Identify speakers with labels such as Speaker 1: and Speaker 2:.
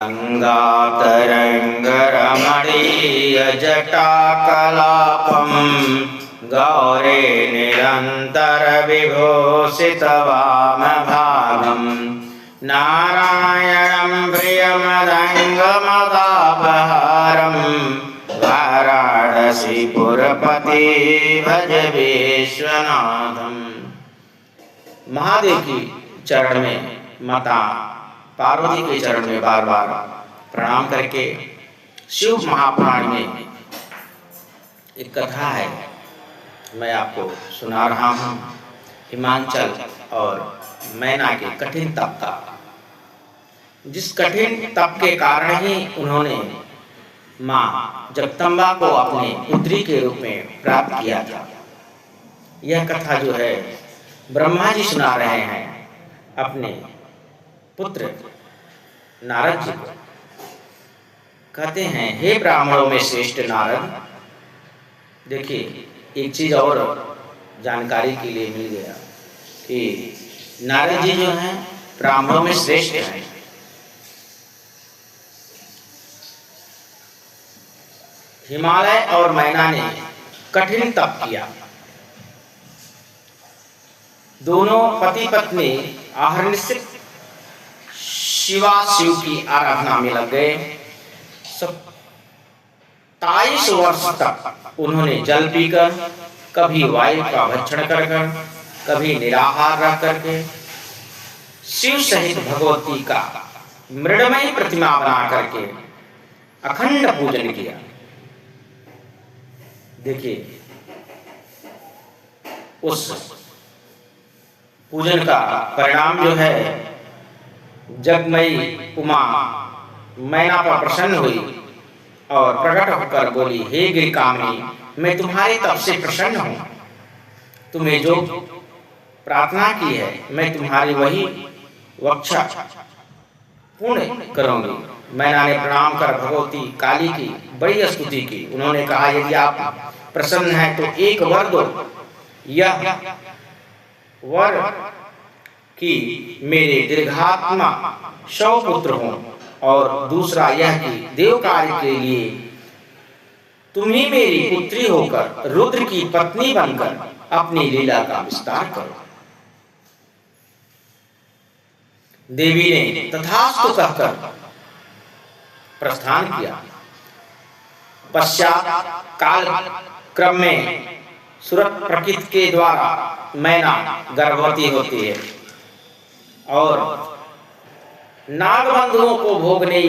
Speaker 1: गङ्गातरङ्गरमणीयजटाकलापं गौरे निरन्तरविभूषितवामभागं नारायणं प्रियमदङ्गमदापहारं वाराणसीपुरपति भज विश्वनाथम। महादेव की चरण में माता पार्वती के चरण में बार बार प्रणाम करके शिव महापुराण में एक कथा है, मैं आपको सुना रहा हूँ। हिमांचल और मैना के कठिन तप का, जिस कठिन तप के कारण ही उन्होंने माँ जगदम्बा को अपने पुत्री के रूप में प्राप्त किया था। यह कथा जो है ब्रह्मा जी सुना रहे हैं अपने पुत्र नारद जी को। कहते हैं, हे ब्राह्मणों में श्रेष्ठ नारद। देखिए, एक चीज और जानकारी के लिए मिल गया कि नारद जी जो हैं ब्राह्मणों में श्रेष्ठ हैं। हिमालय और मैना ने कठिन तप किया। दोनों पति पत्नी अहर्निशित शिव की आराधना में लग गए। 27 वर्ष तक उन्होंने जल पीकर, कभी वायु का भक्षण कर कभी निराहार रह करके शिव सहित भगवती का मृणमयी प्रतिमा बना करके अखंड पूजन किया। देखिए, उस पूजन का परिणाम जो है, जगमयी उमा मैना पर प्रसन्न हुई और प्रकट होकर बोली, हे गिरिकामिनी, मैं तुम्हारे तप से प्रसन्न हूँ। तुम्हें जो प्रार्थना की है मैं तुम्हारी वही वक्षा पूर्ण करूंगी। मैना ने प्रणाम कर भगवती काली की बड़ी स्तुति की। उन्होंने कहा, यदि आप प्रसन्न हैं तो एक वर दो। यह वर कि मेरे दीर्घात्मा 100 पुत्र हों, और दूसरा यह कि देव कार्य के लिए तुम ही मेरी पुत्री होकर रुद्र की पत्नी बनकर अपनी लीला का विस्तार करो। देवी ने तथास्तु कहकर प्रस्थान किया। पश्चात काल क्रम में सुरत प्रकृति के द्वारा मैना गर्भवती होती है और नागबंधुओं को भोगने